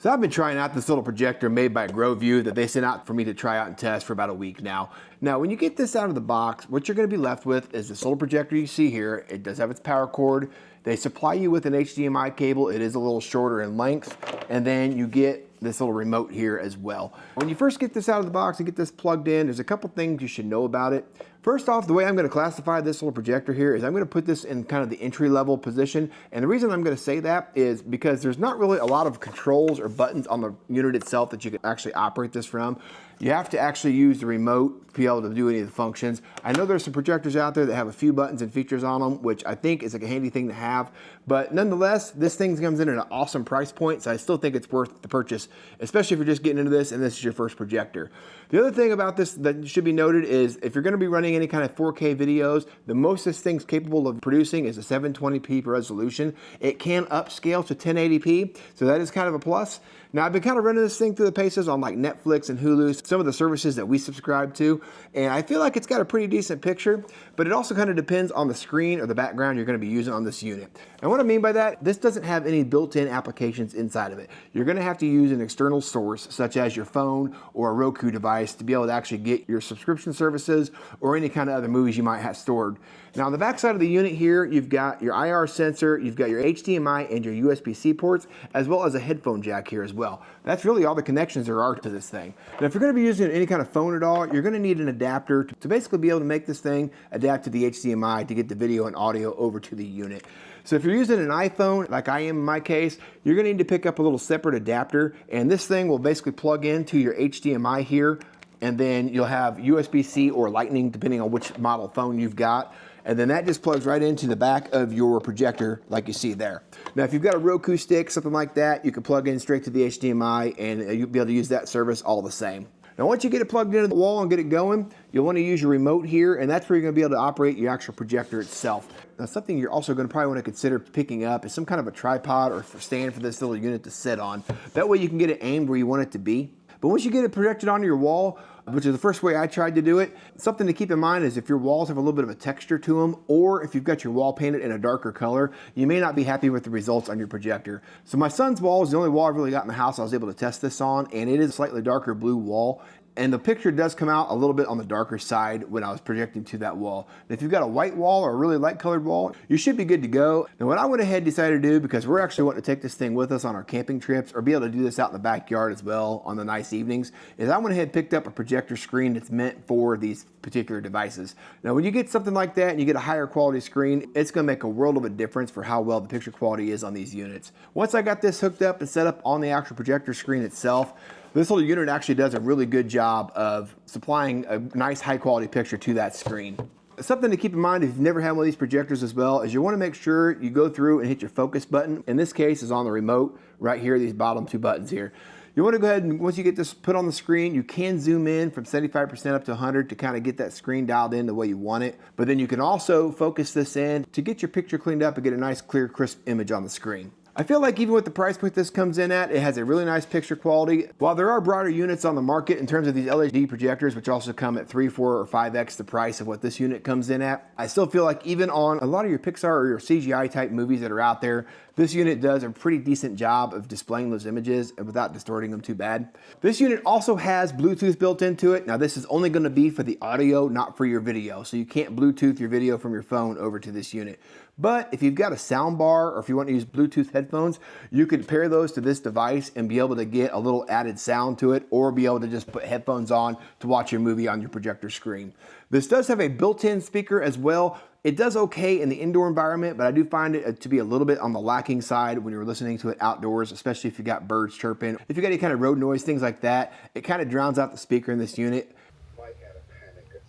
So I've been trying out this little projector made by GROVIEW that they sent out for me to try out and test for about a week now. Now, when you get this out of the box, what you're going to be left with is this little projector you see here. It does have its power cord. They supply you with an HDMI cable. It is a little shorter in length. And then you get this little remote here as well. When you first get this out of the box and get this plugged in, there's a couple things you should know about it. First off, the way I'm going to classify this little projector here is I'm going to put this in kind of the entry-level position. And the reason I'm going to say that is because there's not really a lot of controls or buttons on the unit itself that you can actually operate this from. You have to actually use the remote to be able to do any of the functions. I know there's some projectors out there that have a few buttons and features on them, which I think is like a handy thing to have. But nonetheless, this thing comes in at an awesome price point, so I still think it's worth the purchase, especially if you're just getting into this and this is your first projector. The other thing about this that should be noted is if you're going to be running any kind of 4K videos, the most this thing's capable of producing is a 720p resolution. It can upscale to 1080p, so that is kind of a plus. Now, I've been kind of running this thing through the paces on like Netflix and Hulu, some of the services that we subscribe to, and I feel like it's got a pretty decent picture, but it also kind of depends on the screen or the background you're going to be using on this unit. And what I mean by that, this doesn't have any built-in applications inside of it. You're going to have to use an external source, such as your phone or a Roku device, to be able to actually get your subscription services or any kind of other movies you might have stored. Now, on the back side of the unit here, you've got your IR sensor, you've got your HDMI and your USB-C ports, as well as a headphone jack here as well. That's really all the connections there are to this thing. Now, if you're going to be using any kind of phone at all, you're going to need an adapter to basically be able to make this thing adapt to the HDMI to get the video and audio over to the unit. So if you're using an iPhone, like I am in my case, you're going to need to pick up a little separate adapter, and this thing will basically plug into your HDMI here, and then you'll have USB-C or Lightning, depending on which model phone you've got. And then that just plugs right into the back of your projector like you see there. Now, if you've got a Roku stick, something like that, you can plug in straight to the HDMI and you'll be able to use that service all the same. Now, once you get it plugged into the wall and get it going, you'll want to use your remote here, and that's where you're going to be able to operate your actual projector itself. Now, something you're also going to probably want to consider picking up is some kind of a tripod or stand for this little unit to sit on. That way you can get it aimed where you want it to be. But once you get it projected onto your wall, which is the first way I tried to do it, something to keep in mind is if your walls have a little bit of a texture to them, or if you've got your wall painted in a darker color, you may not be happy with the results on your projector. So my son's wall is the only wall I've really got in the house I was able to test this on, and it is a slightly darker blue wall. And the picture does come out a little bit on the darker side when I was projecting to that wall. And if you've got a white wall or a really light colored wall, you should be good to go. Now, what I went ahead and decided to do, because we're actually wanting to take this thing with us on our camping trips or be able to do this out in the backyard as well on the nice evenings, is I went ahead and picked up a projector screen that's meant for these particular devices. Now, when you get something like that and you get a higher quality screen, it's going to make a world of a difference for how well the picture quality is on these units. Once I got this hooked up and set up on the actual projector screen itself, this little unit actually does a really good job of supplying a nice high quality picture to that screen. Something to keep in mind if you've never had one of these projectors as well is you want to make sure you go through and hit your focus button. In this case is on the remote right here, these bottom two buttons here. You want to go ahead and once you get this put on the screen, you can zoom in from 75% up to 100 to kind of get that screen dialed in the way you want it. But then you can also focus this in to get your picture cleaned up and get a nice clear crisp image on the screen. I feel like even with the price point this comes in at, it has a really nice picture quality. While there are broader units on the market in terms of these LED projectors, which also come at 3, 4, or 5x the price of what this unit comes in at, I still feel like even on a lot of your Pixar or your CGI type movies that are out there, this unit does a pretty decent job of displaying those images and without distorting them too bad. This unit also has Bluetooth built into it. Now, this is only going to be for the audio, not for your video. So you can't Bluetooth your video from your phone over to this unit. But if you've got a sound bar or if you want to use Bluetooth headphones, you could pair those to this device and be able to get a little added sound to it, or be able to just put headphones on to watch your movie on your projector screen. This does have a built-in speaker as well. It does okay in the indoor environment, but I do find it to be a little bit on the lacking side when you're listening to it outdoors, especially if you got birds chirping. If you got any kind of road noise, things like that, it kind of drowns out the speaker in this unit. Mike had a panic.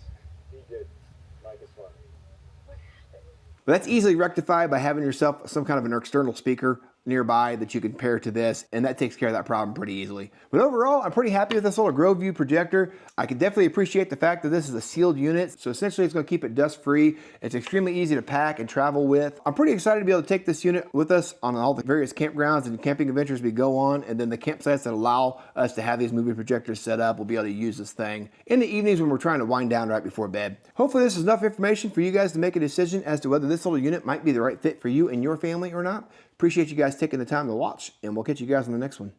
He did. Mike is funny. But that's easily rectified by having yourself some kind of an external speaker nearby that you can pair to this, and that takes care of that problem pretty easily. But overall, I'm pretty happy with this little GROVIEW projector. I can definitely appreciate the fact that this is a sealed unit, so essentially it's going to keep it dust free. It's extremely easy to pack and travel with. I'm pretty excited to be able to take this unit with us on all the various campgrounds and camping adventures we go on, and then the campsites that allow us to have these movie projectors set up. We'll be able to use this thing in the evenings when we're trying to wind down right before bed. Hopefully this is enough information for you guys to make a decision as to whether this little unit might be the right fit for you and your family or not. Appreciate you guys taking the time to watch, and we'll catch you guys on the next one.